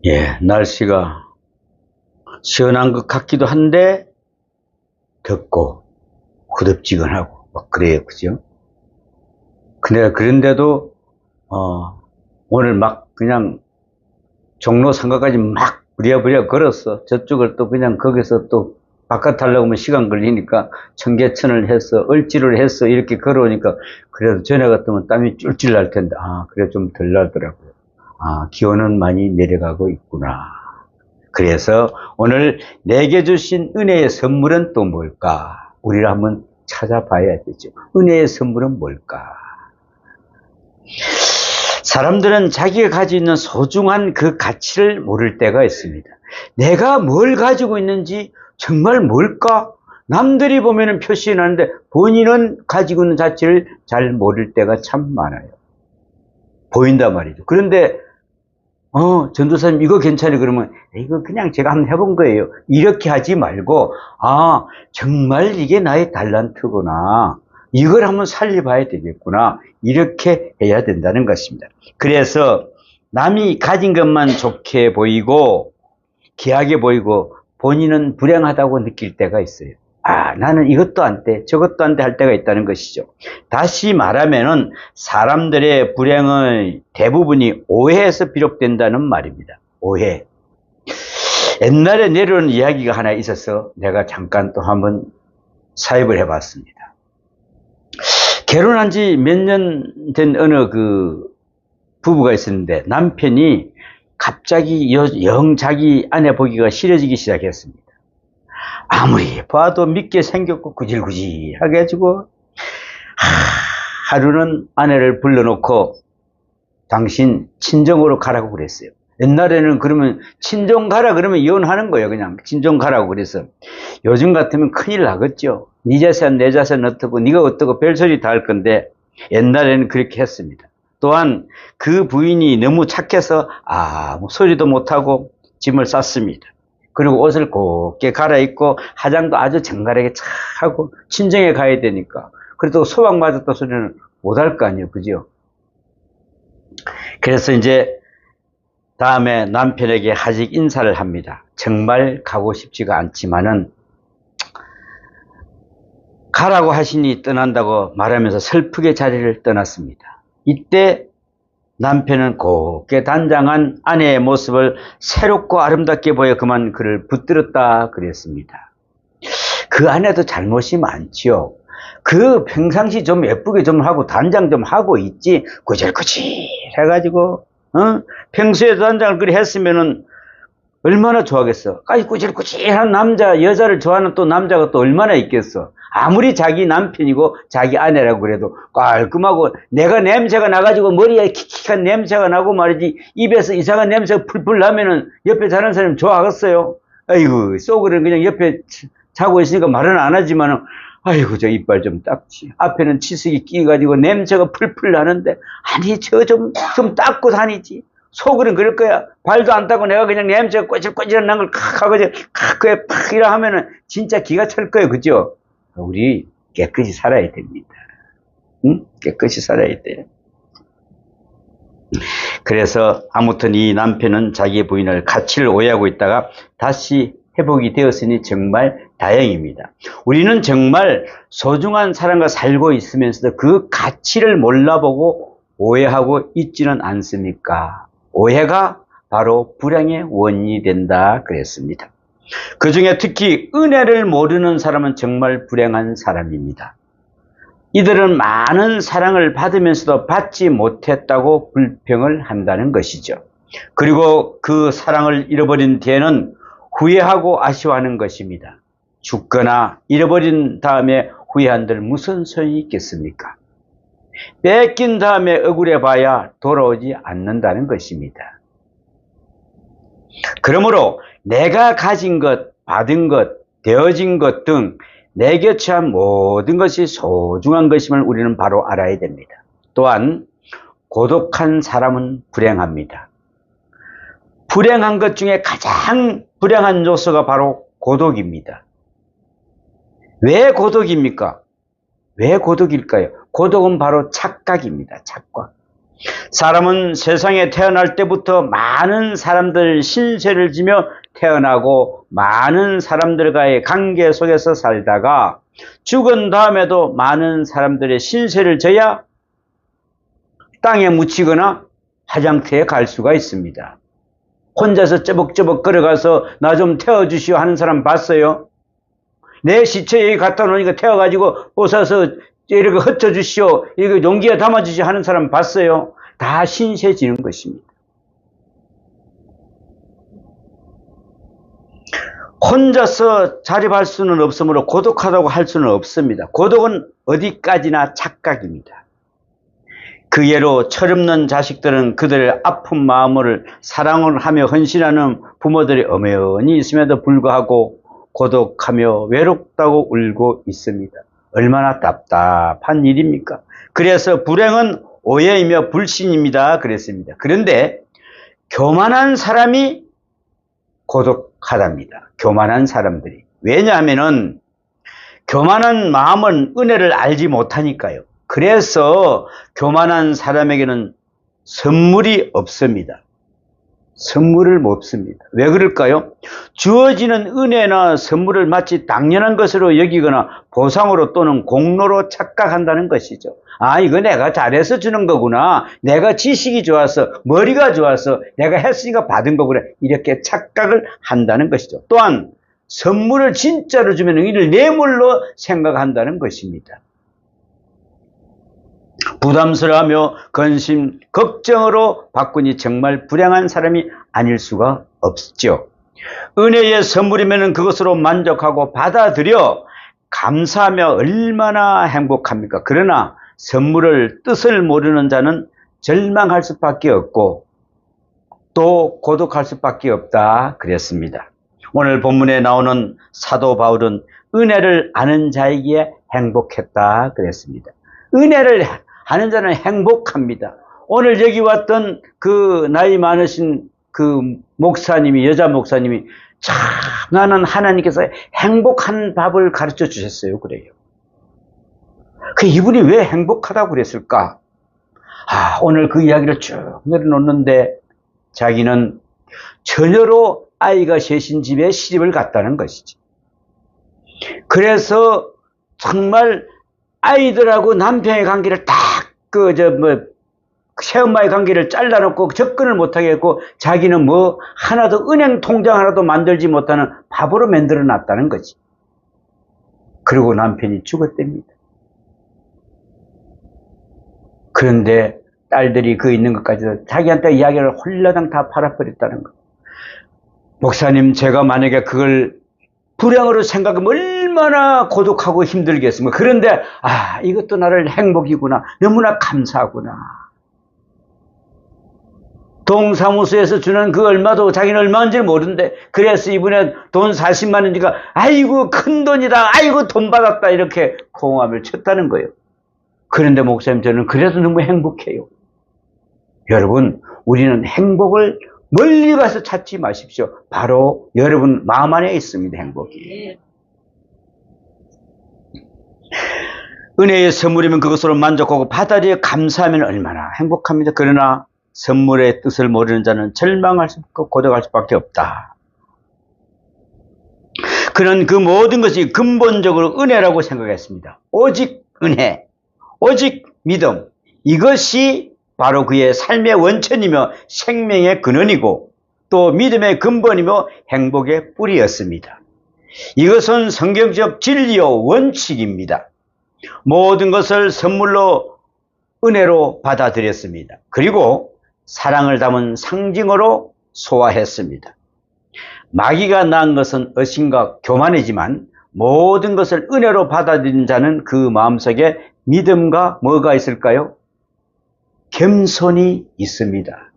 예, 날씨가 시원한 것 같기도 한데 덥고 후덥지근하고 막 그래요, 그죠? 근데 그런데도 오늘 막 그냥 종로 상가까지 막 부랴부랴 걸었어. 저쪽을 또 그냥 거기서 또 바깥 하려고 하면 시간 걸리니까 청계천을 해서 얼지를 해서 이렇게 걸어오니까 그래도 전에 같으면 땀이 쫄쫄 날 텐데 그래 좀 덜 나더라고요. 기온은 많이 내려가고 있구나. 그래서 오늘 내게 주신 은혜의 선물은 또 뭘까? 우리를 한번 찾아봐야 되죠. 은혜의 선물은 뭘까? 사람들은 자기가 가지고 있는 소중한 그 가치를 모를 때가 있습니다. 내가 뭘 가지고 있는지 정말 뭘까? 남들이 보면 표시해 놨는데 본인은 가지고 있는 가치를 잘 모를 때가 참 많아요. 보인단 말이죠. 그런데 전도사님 이거 괜찮아요. 그러면 이거 그냥 제가 한번 해본 거예요. 이렇게 하지 말고 정말 이게 나의 달란트구나. 이걸 한번 살려봐야 되겠구나. 이렇게 해야 된다는 것입니다. 그래서 남이 가진 것만 좋게 보이고 귀하게 보이고 본인은 불행하다고 느낄 때가 있어요. 나는 이것도 안 돼, 저것도 안 돼 할 때가 있다는 것이죠. 다시 말하면은 사람들의 불행의 대부분이 오해에서 비롯된다는 말입니다. 오해. 옛날에 내려온 이야기가 하나 있어서 내가 잠깐 또 한번 사입을 해봤습니다. 결혼한 지 몇 년 된 어느 그 부부가 있었는데 남편이 갑자기 영 자기 아내 보기가 싫어지기 시작했습니다. 아무리 봐도 믿게 생겼고 구질구질하게 해주고 하루는 아내를 불러놓고 당신 친정으로 가라고 그랬어요. 옛날에는 그러면 친정 가라 그러면 이혼하는 거예요. 그냥 친정 가라고 그래서 요즘 같으면 큰일 나겠죠. 네 자산 내 자산 어떻고 네가 어떻고 별소리 다 할 건데 옛날에는 그렇게 했습니다. 또한 그 부인이 너무 착해서 아무 소리도 못하고 짐을 쌌습니다. 그리고 옷을 곱게 갈아입고 화장도 아주 정갈하게 착 하고 친정에 가야 되니까 그래도 소방 맞았다 소리는 못할 거 아니에요. 그죠? 그래서 이제 다음에 남편에게 하직 인사를 합니다. 정말 가고 싶지가 않지만은 가라고 하시니 떠난다고 말하면서 슬프게 자리를 떠났습니다. 이때 남편은 곱게 단장한 아내의 모습을 새롭고 아름답게 보여 그만 그를 붙들었다 그랬습니다. 그 아내도 잘못이 많지요. 그 평상시 좀 예쁘게 좀 하고 단장 좀 하고 있지 구질구질 해가지고 평소에도 단장을 그리 했으면은 얼마나 좋아하겠어. 구질구질한 남자 여자를 좋아하는 또 남자가 또 얼마나 있겠어. 아무리 자기 남편이고 자기 아내라고 그래도 깔끔하고 내가 냄새가 나가지고 머리에 킥킥한 냄새가 나고 말이지 입에서 이상한 냄새가 풀풀 나면은 옆에 자는 사람이 좋아하겠어요. 아이고 속으로는 그냥 옆에 자고 있으니까 말은 안 하지만은 아이고 저 이빨 좀 닦지. 앞에는 치석이 끼가지고 냄새가 풀풀 나는데 아니 저 좀 닦고 다니지. 속으로는 그럴 거야. 발도 안 닦고 내가 그냥 냄새가 꼬질꼬질한 걸 칵 하고 그에 팍 이라 하면은 진짜 기가 찰 거예요. 그죠? 우리 깨끗이 살아야 됩니다. 응? 깨끗이 살아야 돼요. 그래서 아무튼 이 남편은 자기 부인을 가치를 오해하고 있다가 다시 회복이 되었으니 정말 다행입니다. 우리는 정말 소중한 사람과 살고 있으면서도 그 가치를 몰라보고 오해하고 있지는 않습니까? 오해가 바로 불행의 원인이 된다 그랬습니다. 그 중에 특히 은혜를 모르는 사람은 정말 불행한 사람입니다. 이들은 많은 사랑을 받으면서도 받지 못했다고 불평을 한다는 것이죠. 그리고 그 사랑을 잃어버린 뒤에는 후회하고 아쉬워하는 것입니다. 죽거나 잃어버린 다음에 후회한들 무슨 소용이 있겠습니까? 뺏긴 다음에 억울해 봐야 돌아오지 않는다는 것입니다. 그러므로 내가 가진 것, 받은 것, 되어진 것 등 내 곁에 한 모든 것이 소중한 것임을 우리는 바로 알아야 됩니다. 또한 고독한 사람은 불행합니다. 불행한 것 중에 가장 불행한 요소가 바로 고독입니다. 왜 고독입니까? 왜 고독일까요? 고독은 바로 착각입니다. 착각. 사람은 세상에 태어날 때부터 많은 사람들 신세를 지며 태어나고 많은 사람들과의 관계 속에서 살다가 죽은 다음에도 많은 사람들의 신세를 져야 땅에 묻히거나 화장터에 갈 수가 있습니다. 혼자서 쩌벅쩌벅 걸어가서 나 좀 태워주시오 하는 사람 봤어요? 내 시체 여기 갖다 놓으니까 태워가지고 뽀사서 이렇게 흩어주시오, 이렇게 용기에 담아주시오 하는 사람 봤어요? 다 신세지는 것입니다. 혼자서 자립할 수는 없으므로 고독하다고 할 수는 없습니다. 고독은 어디까지나 착각입니다. 그 예로 철없는 자식들은 그들의 아픈 마음을 사랑을 하며 헌신하는 부모들이 엄연히 있음에도 불구하고 고독하며 외롭다고 울고 있습니다. 얼마나 답답한 일입니까? 그래서 불행은 오해이며 불신입니다. 그랬습니다. 그런데 교만한 사람이 고독하답니다. 교만한 사람들이. 왜냐하면은 교만한 마음은 은혜를 알지 못하니까요. 그래서 교만한 사람에게는 선물이 없습니다. 선물을 못 씁니다. 왜 그럴까요? 주어지는 은혜나 선물을 마치 당연한 것으로 여기거나 보상으로 또는 공로로 착각한다는 것이죠. 아, 이거 내가 잘해서 주는 거구나. 내가 지식이 좋아서, 머리가 좋아서 내가 했으니까 받은 거구나. 이렇게 착각을 한다는 것이죠. 또한 선물을 진짜로 주면 이를 뇌물로 생각한다는 것입니다. 부담스러워하며 근심, 걱정으로 바꾸니 정말 불행한 사람이 아닐 수가 없죠. 은혜의 선물이면 그것으로 만족하고 받아들여 감사하며 얼마나 행복합니까? 그러나 선물을 뜻을 모르는 자는 절망할 수밖에 없고 또 고독할 수밖에 없다 그랬습니다. 오늘 본문에 나오는 사도 바울은 은혜를 아는 자에게 행복했다 그랬습니다. 은혜를 아는 자는 행복합니다. 오늘 여기 왔던 그 나이 많으신 그 목사님이, 여자 목사님이 참 나는 하나님께서 행복한 밥을 가르쳐 주셨어요. 그래요. 그 이분이 왜 행복하다고 그랬을까? 아, 오늘 그 이야기를 쭉 내려놓는데 자기는 처녀로 아이가 셋인 집에 시집을 갔다는 것이지. 그래서 정말 아이들하고 남편의 관계를 딱 새엄마의 관계를 잘라놓고 접근을 못하게 했고 자기는 뭐 하나도 은행 통장 하나도 만들지 못하는 바보로 만들어 놨다는 거지. 그리고 남편이 죽었답니다. 그런데 딸들이 그 있는 것까지 자기한테 이야기를 홀라당 다 팔아버렸다는 거. 목사님, 제가 만약에 그걸 불행으로 생각하면 얼마나 고독하고 힘들겠습니까? 그런데 아, 이것도 나를 행복이구나. 너무나 감사하구나. 동사무소에서 주는 그 얼마도 자기는 얼마인지 모르는데 그래서 이분의 돈 40만 원이니까 아이고 큰 돈이다. 아이고 돈 받았다. 이렇게 고함을 쳤다는 거예요. 그런데 목사님, 저는 그래도 너무 행복해요. 여러분, 우리는 행복을 멀리 가서 찾지 마십시오. 바로 여러분 마음 안에 있습니다. 행복이. 은혜의 선물이면 그것으로 만족하고 받아들여 감사하면 얼마나 행복합니다. 그러나 선물의 뜻을 모르는 자는 절망할 수 없고 고독할 수밖에 없다. 그는 그 모든 것이 근본적으로 은혜라고 생각했습니다. 오직 은혜, 오직 믿음, 이것이 바로 그의 삶의 원천이며 생명의 근원이고 또 믿음의 근본이며 행복의 뿌리였습니다. 이것은 성경적 진리요 원칙입니다. 모든 것을 선물로 은혜로 받아들였습니다. 그리고 사랑을 담은 상징으로 소화했습니다. 마귀가 낳은 것은 의심과 교만이지만 모든 것을 은혜로 받아들인 자는 그 마음속에 믿음과 뭐가 있을까요? 겸손이 있습니다.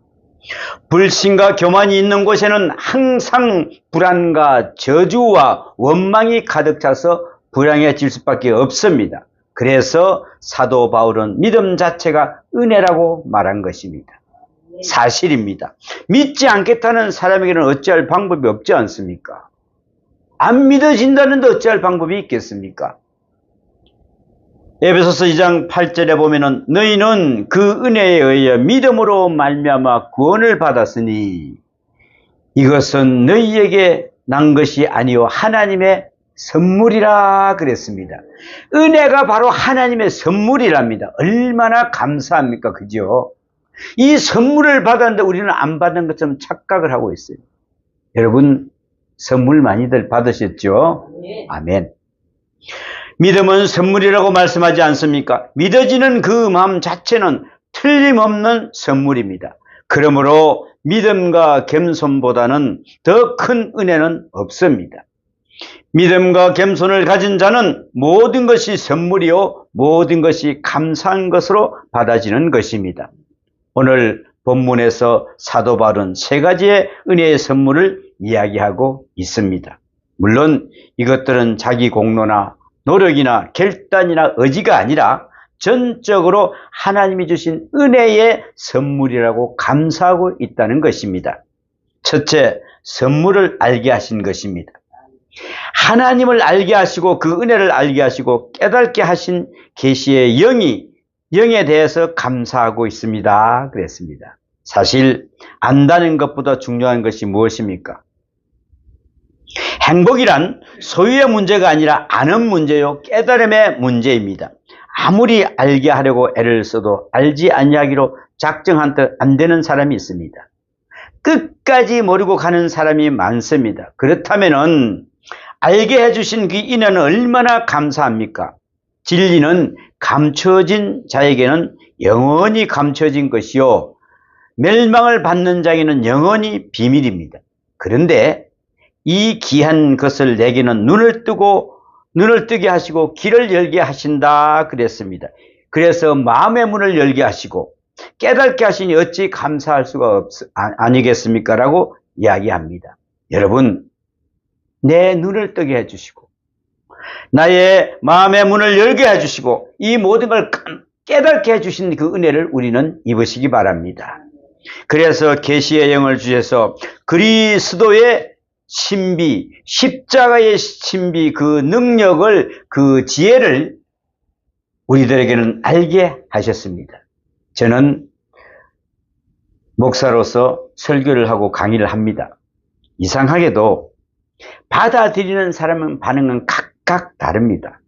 불신과 교만이 있는 곳에는 항상 불안과 저주와 원망이 가득 차서 불행해질 수밖에 없습니다. 그래서 사도 바울은 믿음 자체가 은혜라고 말한 것입니다. 사실입니다. 믿지 않겠다는 사람에게는 어찌할 방법이 없지 않습니까? 안 믿어진다는데 어찌할 방법이 있겠습니까? 에베소서 2장 8절에 보면은 너희는 그 은혜에 의해 믿음으로 말미암아 구원을 받았으니 이것은 너희에게 난 것이 아니요 하나님의 선물이라 그랬습니다. 은혜가 바로 하나님의 선물이랍니다. 얼마나 감사합니까? 그죠? 이 선물을 받았는데 우리는 안 받은 것처럼 착각을 하고 있어요. 여러분 선물 많이들 받으셨죠? 아멘. 믿음은 선물이라고 말씀하지 않습니까? 믿어지는 그 마음 자체는 틀림없는 선물입니다. 그러므로 믿음과 겸손보다는 더 큰 은혜는 없습니다. 믿음과 겸손을 가진 자는 모든 것이 선물이요 모든 것이 감사한 것으로 받아지는 것입니다. 오늘 본문에서 사도 바울은 세 가지의 은혜의 선물을 이야기하고 있습니다. 물론 이것들은 자기 공로나 노력이나 결단이나 의지가 아니라 전적으로 하나님이 주신 은혜의 선물이라고 감사하고 있다는 것입니다. 첫째, 선물을 알게 하신 것입니다. 하나님을 알게 하시고 그 은혜를 알게 하시고 깨닫게 하신 계시의 영에 대해서 감사하고 있습니다. 그랬습니다. 사실 안다는 것보다 중요한 것이 무엇입니까? 행복이란 소유의 문제가 아니라 아는 문제요 깨달음의 문제입니다. 아무리 알게 하려고 애를 써도 알지 아니하기로 작정한듯 안 되는 사람이 있습니다. 끝까지 모르고 가는 사람이 많습니다. 그렇다면은 알게 해주신 그 인연은 얼마나 감사합니까? 진리는 감춰진 자에게는 영원히 감춰진 것이요 멸망을 받는 자에게는 영원히 비밀입니다. 그런데 이 귀한 것을 내게는 눈을 뜨게 하시고 길을 열게 하신다 그랬습니다. 그래서 마음의 문을 열게 하시고 깨닫게 하시니 어찌 감사할 수가 아니겠습니까? 라고 이야기합니다. 여러분 내 눈을 뜨게 해주시고 나의 마음의 문을 열게 해주시고 이 모든 걸 깨닫게 해주신 그 은혜를 우리는 입으시기 바랍니다. 그래서 계시의 영을 주셔서 그리스도의 신비, 십자가의 신비, 그 능력을, 그 지혜를 우리들에게는 알게 하셨습니다. 저는 목사로서 설교를 하고 강의를 합니다. 이상하게도 받아들이는 사람은 반응은 각각 다릅니다.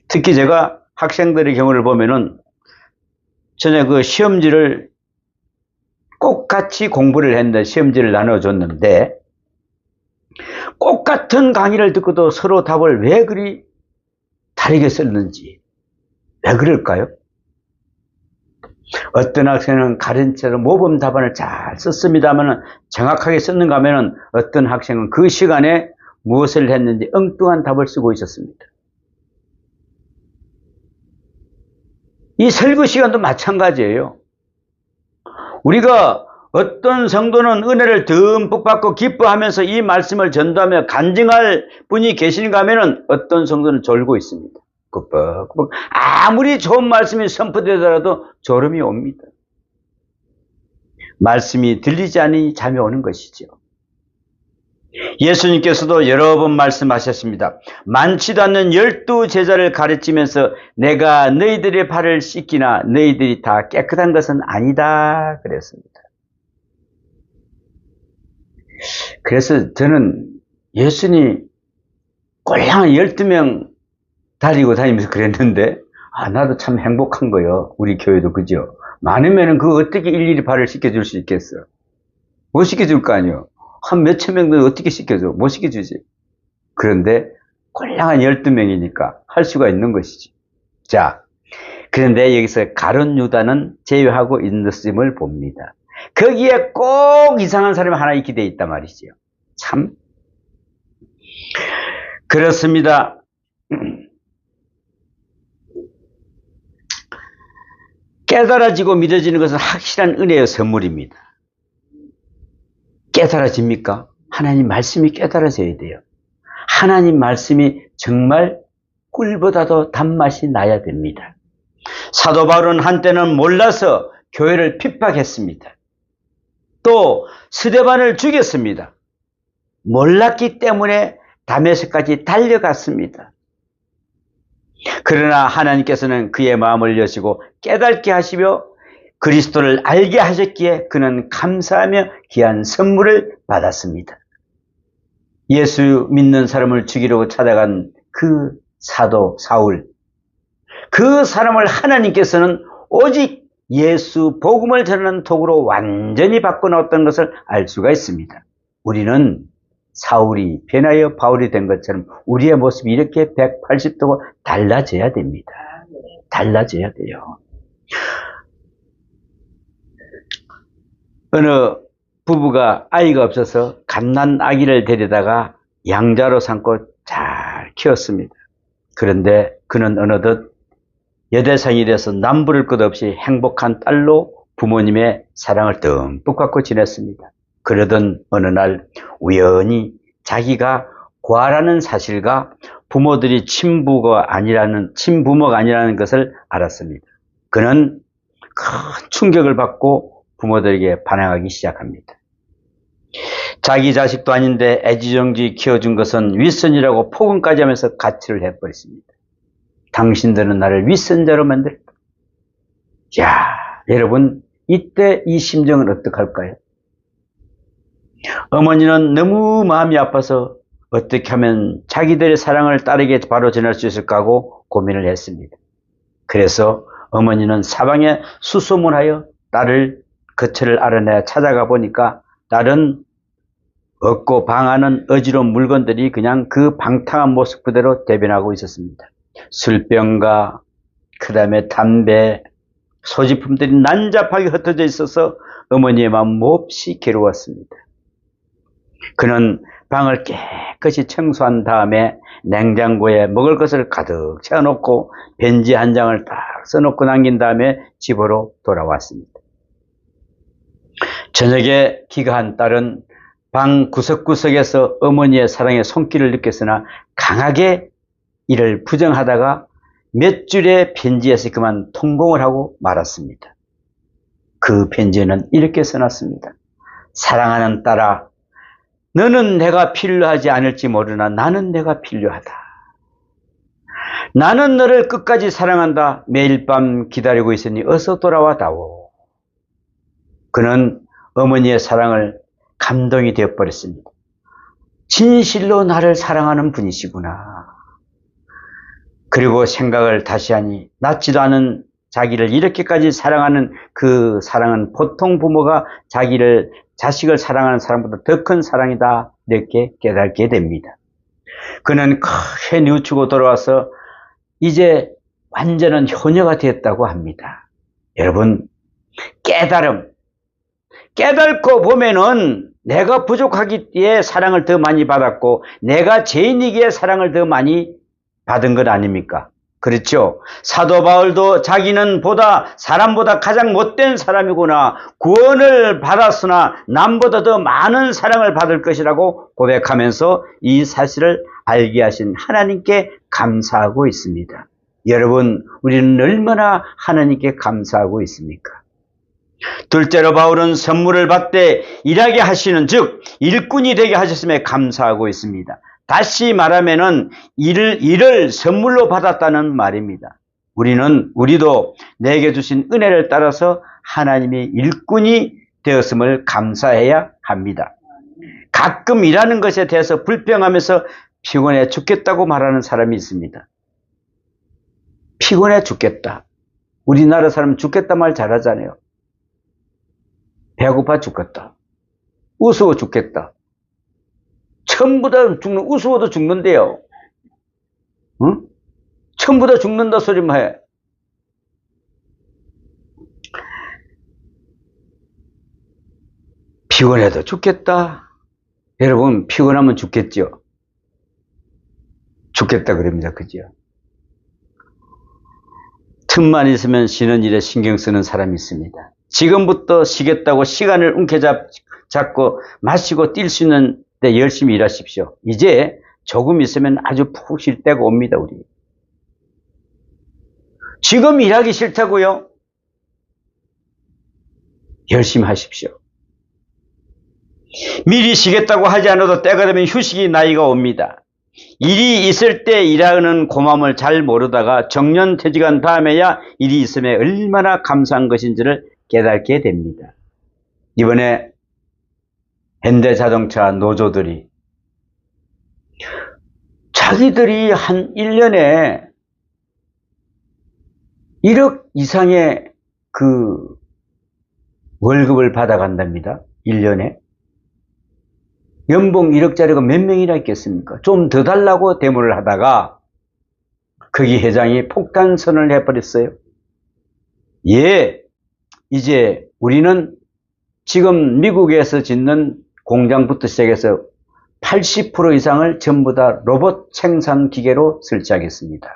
특히 제가 학생들의 경우를 보면은 전에 그 시험지를 꼭 같이 공부를 했는데 시험지를 나눠줬는데 꼭 같은 강의를 듣고도 서로 답을 왜 그리 다르게 썼는지 왜 그럴까요? 어떤 학생은 가른처럼 모범 답안을 잘 썼습니다만 정확하게 썼는가 하면 어떤 학생은 그 시간에 무엇을 했는지 엉뚱한 답을 쓰고 있었습니다. 이 설교 시간도 마찬가지예요. 우리가 어떤 성도는 은혜를 듬뿍 받고 기뻐하면서 이 말씀을 전도하며 간증할 분이 계시는가 하면 어떤 성도는 졸고 있습니다. 꾸벅꾸벅 아무리 좋은 말씀이 선포되더라도 졸음이 옵니다. 말씀이 들리지 않으니 잠이 오는 것이죠. 예수님께서도 여러 번 말씀하셨습니다. 많지도 않는 12제자를 가르치면서 내가 너희들의 발을 씻기나 너희들이 다 깨끗한 것은 아니다 그랬습니다. 그래서 저는 예수님 꼴랑 12명 다니고 다니면서 그랬는데 나도 참 행복한 거예요. 우리 교회도 그죠? 많으면 그 어떻게 일일이 발을 씻겨줄 수 있겠어? 못 씻겨줄 거 아니에요. 한 몇천 명도 어떻게 씻겨줘? 못 씻겨주지. 그런데 꼴랑한 12명이니까 할 수가 있는 것이지. 자, 그런데 여기서 가룟 유다는 제외하고 있음을 봅니다. 거기에 꼭 이상한 사람이 하나 있게 돼 있단 말이죠. 참 그렇습니다. 깨달아지고 믿어지는 것은 확실한 은혜의 선물입니다. 깨달아집니까? 하나님 말씀이 깨달아져야 돼요. 하나님 말씀이 정말 꿀보다도 단맛이 나야 됩니다. 사도 바울은 한때는 몰라서 교회를 핍박했습니다. 또 스데반을 죽였습니다. 몰랐기 때문에 다메섹까지 달려갔습니다. 그러나 하나님께서는 그의 마음을 여시고 깨닫게 하시며 그리스도를 알게 하셨기에 그는 감사하며 귀한 선물을 받았습니다. 예수 믿는 사람을 죽이려고 찾아간 그 사도 사울, 그 사람을 하나님께서는 오직 예수 복음을 전하는 도구로 완전히 바꿔놓았던 것을 알 수가 있습니다. 우리는 사울이 변하여 바울이 된 것처럼 우리의 모습이 이렇게 180도가 달라져야 됩니다. 달라져야 돼요. 어느 부부가 아이가 없어서 갓난 아기를 데려다가 양자로 삼고 잘 키웠습니다. 그런데 그는 어느덧 여대생이 돼서 남부를 것 없이 행복한 딸로 부모님의 사랑을 듬뿍 받고 지냈습니다. 그러던 어느 날 우연히 자기가 고아라는 사실과 부모들이 친부모가 아니라는 것을 알았습니다. 그는 큰 충격을 받고 부모들에게 반항하기 시작합니다. 자기 자식도 아닌데 애지중지 키워준 것은 윗선이라고 폭언까지 하면서 가치를 해버렸습니다. 당신들은 나를 윗선자로 만들었다. 야, 여러분 이때 이 심정은 어떡할까요? 어머니는 너무 마음이 아파서 어떻게 하면 자기들의 사랑을 딸에게 바로 전할 수 있을까 하고 고민을 했습니다. 그래서 어머니는 사방에 수소문하여 딸을 거처를 알아내야 찾아가 보니까 딸은 얻고 방하는 어지러운 물건들이 그냥 그 방탕한 모습 그대로 대변하고 있었습니다. 술병과 그 다음에 담배, 소지품들이 난잡하게 흩어져 있어서 어머니의 마음 몹시 괴로웠습니다. 그는 방을 깨끗이 청소한 다음에 냉장고에 먹을 것을 가득 채워놓고 편지 한 장을 딱 써놓고 남긴 다음에 집으로 돌아왔습니다. 저녁에 귀가한 딸은 방 구석구석에서 어머니의 사랑의 손길을 느꼈으나 강하게 이를 부정하다가 몇 줄의 편지에서 그만 통공을 하고 말았습니다. 그 편지에는 이렇게 써놨습니다. 사랑하는 딸아, 너는 내가 필요하지 않을지 모르나 나는 내가 필요하다. 나는 너를 끝까지 사랑한다. 매일 밤 기다리고 있으니 어서 돌아와다오. 그는 어머니의 사랑을 감동이 되어버렸습니다. 진실로 나를 사랑하는 분이시구나. 그리고 생각을 다시 하니 낫지도 않은 자기를 이렇게까지 사랑하는 그 사랑은 보통 부모가 자식을 사랑하는 사람보다 더 큰 사랑이다 이렇게 깨닫게 됩니다. 그는 크게 뉘우치고 돌아와서 이제 완전한 효녀가 되었다고 합니다. 여러분, 깨닫고 보면은 내가 부족하기에 사랑을 더 많이 받았고 내가 죄인이기에 사랑을 더 많이 받은 것 아닙니까? 그렇죠? 사도 바울도 자기는 사람보다 가장 못된 사람이구나. 구원을 받았으나 남보다 더 많은 사랑을 받을 것이라고 고백하면서 이 사실을 알게 하신 하나님께 감사하고 있습니다. 여러분, 우리는 얼마나 하나님께 감사하고 있습니까? 둘째로 바울은 선물을 받되 일하게 하시는 즉 일꾼이 되게 하셨음에 감사하고 있습니다. 다시 말하면은 일을 선물로 받았다는 말입니다. 우리도 내게 주신 은혜를 따라서 하나님의 일꾼이 되었음을 감사해야 합니다. 가끔 일하는 것에 대해서 불평하면서 피곤해 죽겠다고 말하는 사람이 있습니다. 피곤해 죽겠다. 우리나라 사람 죽겠다 말 잘하잖아요. 배고파 죽겠다. 우스워 죽겠다. 전부 다 우스워도 죽는데요. 응? 전부 다 죽는다 소리만 해. 피곤해도 죽겠다. 여러분, 피곤하면 죽겠죠? 죽겠다 그럽니다. 그죠? 틈만 있으면 쉬는 일에 신경 쓰는 사람이 있습니다. 지금부터 쉬겠다고 시간을 움켜잡고 마시고 뛸 수 있는 데 열심히 일하십시오. 이제 조금 있으면 아주 푹 쉴 때가 옵니다. 우리 지금 일하기 싫다고요? 열심히 하십시오. 미리 쉬겠다고 하지 않아도 때가 되면 휴식이 나이가 옵니다. 일이 있을 때 일하는 고마움을 잘 모르다가 정년퇴직한 다음에야 일이 있음에 얼마나 감사한 것인지를 깨닫게 됩니다. 이번에 현대자동차 노조들이 자기들이 한 1년에 1억 이상의 그 월급을 받아간답니다. 1년에. 연봉 1억짜리가 몇 명이나 있겠습니까? 좀 더 달라고 데모를 하다가 거기 회장이 폭탄 선언을 해버렸어요. 예, 이제 우리는 지금 미국에서 짓는 공장부터 시작해서 80% 이상을 전부 다 로봇 생산 기계로 설치하겠습니다.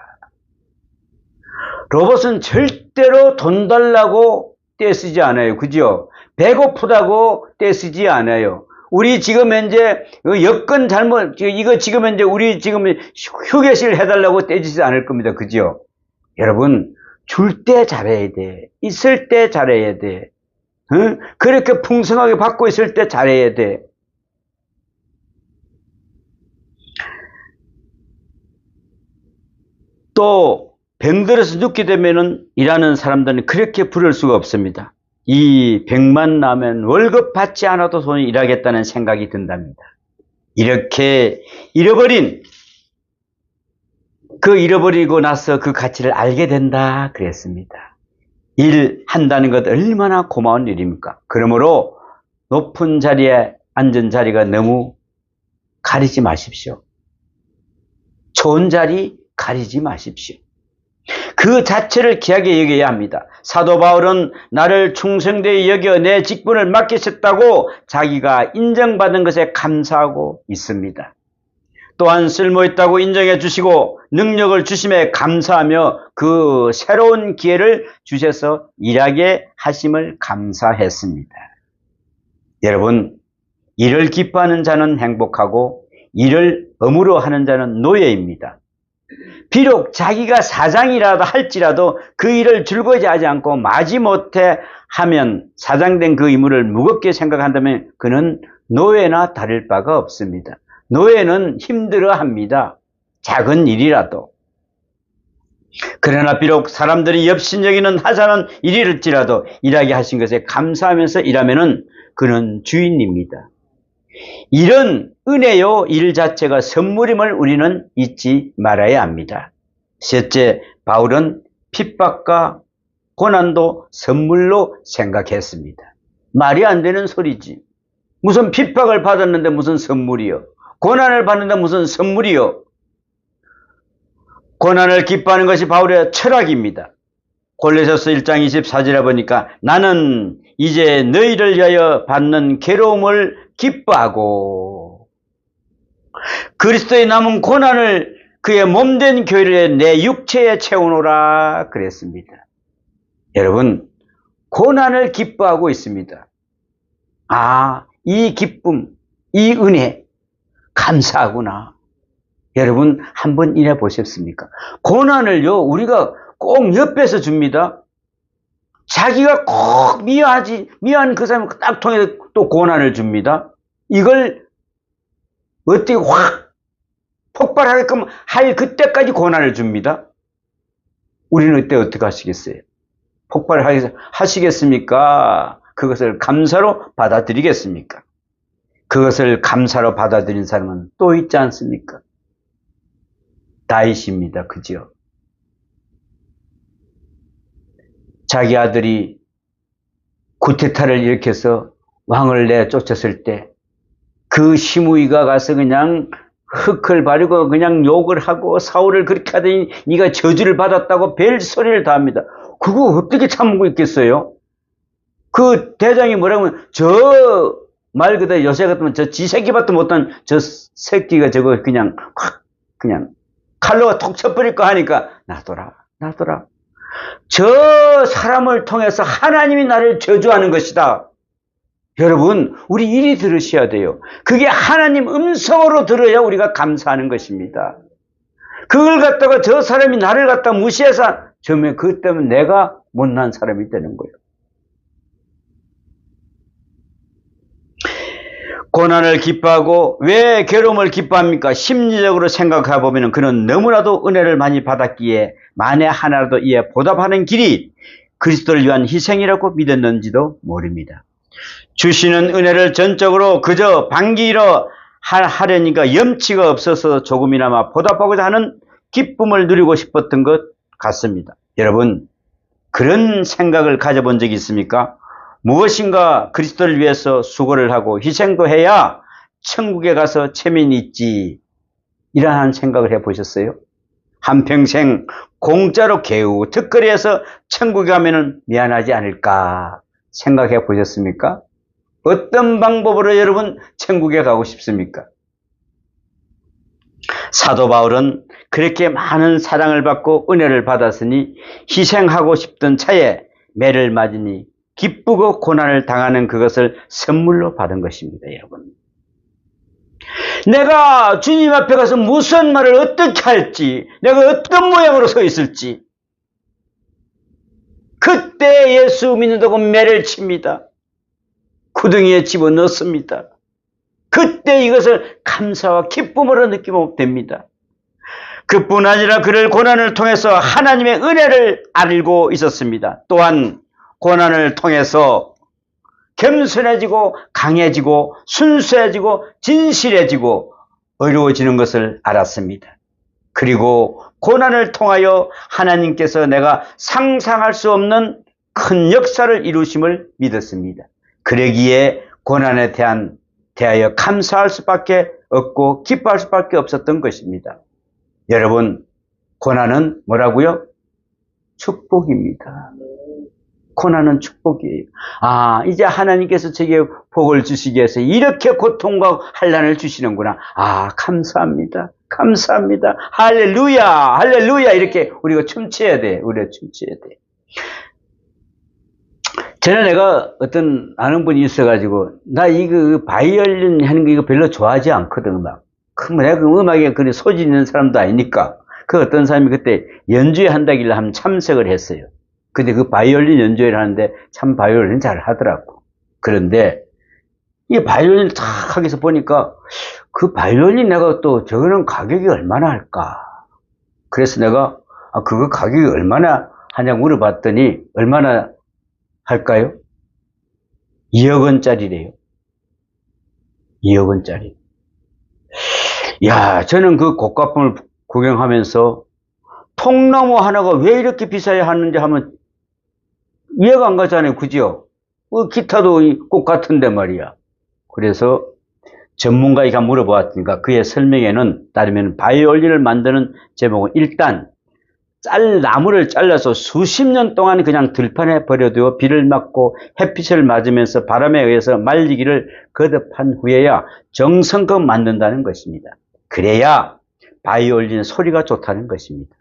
로봇은 절대로 돈 달라고 떼쓰지 않아요. 그죠? 배고프다고 떼쓰지 않아요. 우리 지금 현재 여건 잘못, 이거 지금 현재 우리 지금 휴게실 해달라고 떼지지 않을 겁니다. 그죠? 여러분, 줄 때 잘해야 돼. 있을 때 잘해야 돼. 응? 그렇게 풍성하게 받고 있을 때 잘해야 돼. 또 병들어서 눕게 되면은 일하는 사람들은 그렇게 부를 수가 없습니다. 이 병만 나면 월급 받지 않아도 손이 일하겠다는 생각이 든답니다. 이렇게 잃어버리고 나서 그 가치를 알게 된다 그랬습니다. 일한다는 것 얼마나 고마운 일입니까? 그러므로 높은 자리에 앉은 자리가 너무 가리지 마십시오. 좋은 자리 가리지 마십시오. 그 자체를 귀하게 여겨야 합니다. 사도 바울은 나를 충성되이 여겨 내 직분을 맡기셨다고 자기가 인정받은 것에 감사하고 있습니다. 또한 쓸모있다고 인정해 주시고 능력을 주심에 감사하며 그 새로운 기회를 주셔서 일하게 하심을 감사했습니다. 여러분, 일을 기뻐하는 자는 행복하고 일을 의무로 하는 자는 노예입니다. 비록 자기가 사장이라도 할지라도 그 일을 즐거워하지 하지 않고 마지못해 하면 사장된 그 의무를 무겁게 생각한다면 그는 노예나 다를 바가 없습니다. 노예는 힘들어합니다. 작은 일이라도. 그러나 비록 사람들이 엽신여기는 하찮은 일일지라도 일하게 하신 것에 감사하면서 일하면은 그는 주인입니다. 일은 은혜요, 일 자체가 선물임을 우리는 잊지 말아야 합니다. 셋째, 바울은 핍박과 고난도 선물로 생각했습니다. 말이 안 되는 소리지. 무슨 핍박을 받았는데 무슨 선물이요? 고난을 받는데 무슨 선물이요? 고난을 기뻐하는 것이 바울의 철학입니다. 골로새서 1장 24절에 보니까 나는 이제 너희를 위하여 받는 괴로움을 기뻐하고 그리스도의 남은 고난을 그의 몸된 교회를 내 육체에 채우노라 그랬습니다. 여러분, 고난을 기뻐하고 있습니다. 아, 이 기쁨, 이 은혜 감사하구나. 여러분 한번 일해 보셨습니까? 고난을요 우리가 꼭 옆에서 줍니다. 자기가 꼭 미워한 그 사람을 딱 통해서 또 고난을 줍니다. 이걸 어떻게 확 폭발하게끔 할 그때까지 고난을 줍니다. 우리는 이때 어떻게 하시겠어요? 폭발하시겠습니까? 그것을 감사로 받아들이겠습니까? 그것을 감사로 받아들인 사람은 또 있지 않습니까? 다윗입니다. 그죠? 자기 아들이 쿠데타를 일으켜서 왕을 내쫓았을 때 그 시므이가 가서 그냥 흙을 바르고 그냥 욕을 하고 사울을 그렇게 하더니 네가 저주를 받았다고 벨소리를 다 합니다. 그거 어떻게 참고 있겠어요? 그 대장이 뭐라고 하면 저 말 그대로 요새 같으면 저 지새끼밖에 못한 저 새끼가 저거 그냥 확 그냥 칼로 톡 쳐버릴까 하니까 놔둬라. 저 사람을 통해서 하나님이 나를 저주하는 것이다. 여러분, 우리 이리 들으셔야 돼요. 그게 하나님 음성으로 들어야 우리가 감사하는 것입니다. 그걸 갖다가 저 사람이 나를 갖다 무시해서 처음에 그것 때문에 내가 못난 사람이 되는 거예요. 고난을 기뻐하고 왜 괴로움을 기뻐합니까? 심리적으로 생각해 보면 그는 너무나도 은혜를 많이 받았기에 만에 하나라도 이에 보답하는 길이 그리스도를 위한 희생이라고 믿었는지도 모릅니다. 주시는 은혜를 전적으로 그저 반기로 하려니까 염치가 없어서 조금이나마 보답하고자 하는 기쁨을 누리고 싶었던 것 같습니다. 여러분, 그런 생각을 가져본 적이 있습니까? 무엇인가 그리스도를 위해서 수고를 하고 희생도 해야 천국에 가서 체면이 있지, 이러한 생각을 해보셨어요? 한평생 공짜로 개우 특거리해서 천국에 가면 미안하지 않을까 생각해 보셨습니까? 어떤 방법으로 여러분 천국에 가고 싶습니까? 사도 바울은 그렇게 많은 사랑을 받고 은혜를 받았으니 희생하고 싶던 차에 매를 맞으니 기쁘고 고난을 당하는 그것을 선물로 받은 것입니다, 여러분. 내가 주님 앞에 가서 무슨 말을 어떻게 할지, 내가 어떤 모양으로 서 있을지, 그때 예수 믿는다고 매를 칩니다. 구덩이에 집어넣습니다. 그때 이것을 감사와 기쁨으로 느끼면 됩니다. 그뿐 아니라 그를 고난을 통해서 하나님의 은혜를 알고 있었습니다. 또한 고난을 통해서 겸손해지고 강해지고 순수해지고 진실해지고 어려워지는 것을 알았습니다. 그리고 고난을 통하여 하나님께서 내가 상상할 수 없는 큰 역사를 이루심을 믿었습니다. 그러기에 고난에 대하여 감사할 수밖에 없고 기뻐할 수밖에 없었던 것입니다. 여러분, 고난은 뭐라고요? 축복입니다. 고난은 축복이에요. 이제 하나님께서 제게 복을 주시기 위해서 이렇게 고통과 환난을 주시는구나. 감사합니다. 감사합니다. 할렐루야, 할렐루야. 이렇게 우리가 춤춰야 돼. 우리가 춤춰야 돼. 전에 내가 어떤 아는 분이 있어가지고, 나 이거 바이올린 하는 거 이거 별로 좋아하지 않거든, 음악. 내가 그 음악에 그리 소질 있는 사람도 아니니까. 그 어떤 사람이 그때 연주회 한다길래 한번 참석을 했어요. 근데 그 바이올린 연주회를 하는데 참 바이올린 잘 하더라고. 그런데 이 바이올린 탁 하기서 보니까 그 바이올린 내가 또 저거는 가격이 얼마나 할까? 그래서 내가 그거 가격이 얼마나 하냐고 물어봤더니 얼마나 할까요? 2억 원짜리래요. 2억 원짜리. 야, 저는 그 고가품을 구경하면서 통나무 하나가 왜 이렇게 비싸야 하는지 하면 이해가 안 가잖아요. 그죠? 기타도 꼭 같은데 말이야. 그래서 전문가에게 물어보았으니까 그의 설명에는 따르면 바이올린을 만드는 제목은 일단 나무를 잘라서 수십 년 동안 그냥 들판에 버려두어 비를 맞고 햇빛을 맞으면서 바람에 의해서 말리기를 거듭한 후에야 정성껏 만든다는 것입니다. 그래야 바이올린 소리가 좋다는 것입니다.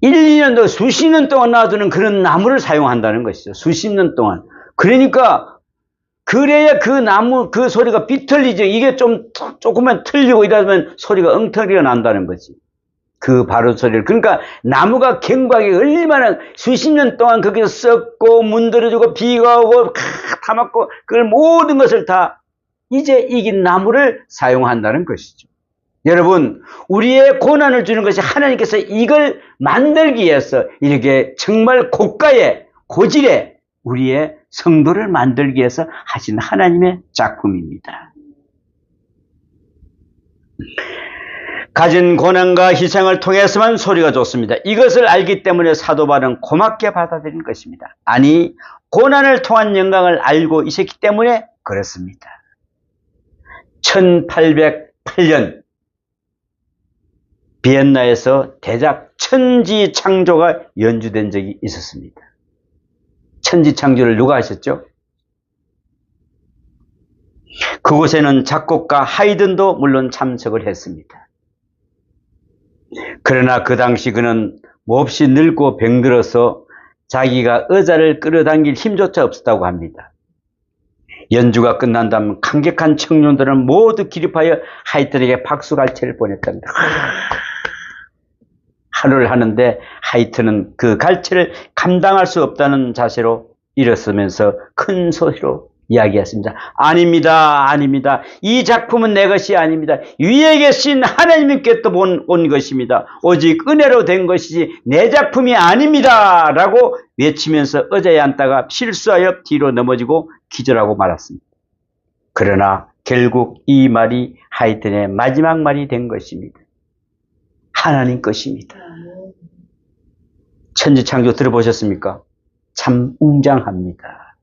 1, 2년 더 수십 년 동안 놔두는 그런 나무를 사용한다는 것이죠. 수십 년 동안. 그러니까 그래야 그 나무 그 소리가 비틀리죠. 이게 조금만 틀리고 이러면 소리가 엉터리가 난다는 거지. 그 바로 소리를. 그러니까 나무가 견고하게 얼마나 수십 년 동안 거기서 썩고 문드러지고 비가 오고 다 맞고 그걸 모든 것을 다 이제 이긴 나무를 사용한다는 것이죠. 여러분, 우리의 고난을 주는 것이 하나님께서 이걸 만들기 위해서 이렇게 정말 고가의 고질의 우리의 성도를 만들기 위해서 하신 하나님의 작품입니다. 가진 고난과 희생을 통해서만 소리가 좋습니다. 이것을 알기 때문에 사도 바울은 고맙게 받아들인 것입니다. 아니, 고난을 통한 영광을 알고 있었기 때문에 그렇습니다. 1808년 비엔나에서 대작 천지창조가 연주된 적이 있었습니다. 천지창조를 누가 하셨죠? 그곳에는 작곡가 하이든도 물론 참석을 했습니다. 그러나 그 당시 그는 몹시 늙고 병들어서 자기가 의자를 끌어당길 힘조차 없었다고 합니다. 연주가 끝난 다음 감격한 청년들은 모두 기립하여 하이튼에게 박수갈채를 보냈답니다. 하루를 하는데 하이튼은 그 갈채를 감당할 수 없다는 자세로 일어서면서 큰 소리로 이야기했습니다. 아닙니다. 아닙니다. 이 작품은 내 것이 아닙니다. 위에 계신 하나님께서 온 것입니다. 오직 은혜로 된 것이지 내 작품이 아닙니다. 라고 외치면서 의자에 앉다가 실수하여 뒤로 넘어지고 기절하고 말았습니다. 그러나 결국 이 말이 하이든의 마지막 말이 된 것입니다. 하나님 것입니다. 천지창조 들어보셨습니까? 참 웅장합니다.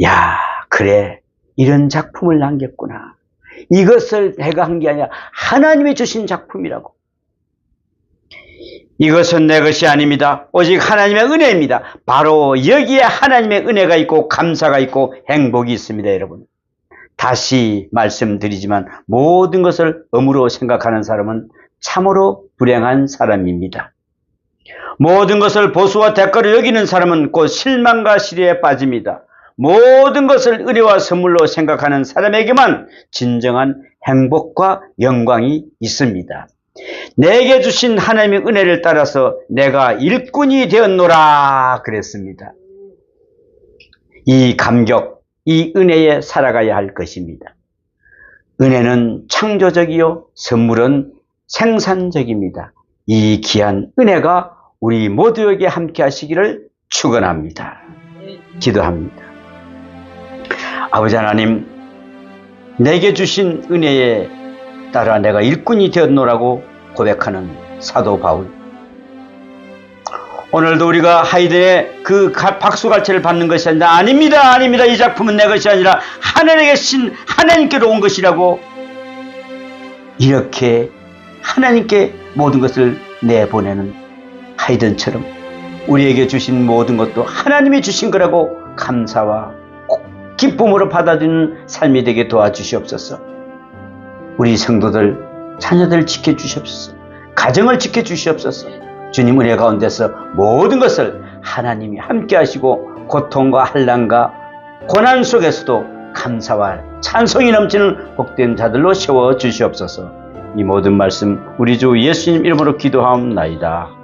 야, 그래, 이런 작품을 남겼구나. 이것을 내가 한 게 아니라 하나님이 주신 작품이라고. 이것은 내 것이 아닙니다. 오직 하나님의 은혜입니다. 바로 여기에 하나님의 은혜가 있고 감사가 있고 행복이 있습니다, 여러분. 다시 말씀드리지만 모든 것을 음으로 생각하는 사람은 참으로 불행한 사람입니다. 모든 것을 보수와 대가로 여기는 사람은 곧 실망과 시리에 빠집니다. 모든 것을 은혜와 선물로 생각하는 사람에게만 진정한 행복과 영광이 있습니다. 내게 주신 하나님의 은혜를 따라서 내가 일꾼이 되었노라 그랬습니다. 이 감격, 이 은혜에 살아가야 할 것입니다. 은혜는 창조적이요, 선물은 생산적입니다. 이 귀한 은혜가 우리 모두에게 함께 하시기를 축원합니다. 기도합니다. 아버지 하나님, 내게 주신 은혜에 따라 내가 일꾼이 되었노라고 고백하는 사도 바울. 오늘도 우리가 하이든의 그 박수갈채를 받는 것이 아니라 아닙니다. 아닙니다. 이 작품은 내 것이 아니라 하늘에 계신 하나님께로 온 것이라고 이렇게 하나님께 모든 것을 내보내는 하이든처럼 우리에게 주신 모든 것도 하나님이 주신 거라고 감사와 기쁨으로 받아들이는 삶이 되게 도와주시옵소서. 우리 성도들, 자녀들 지켜주시옵소서. 가정을 지켜주시옵소서. 주님 은혜 가운데서 모든 것을 하나님이 함께 하시고 고통과 환난과 고난 속에서도 감사와 찬송이 넘치는 복된 자들로 세워주시옵소서. 이 모든 말씀 우리 주 예수님 이름으로 기도하옵나이다.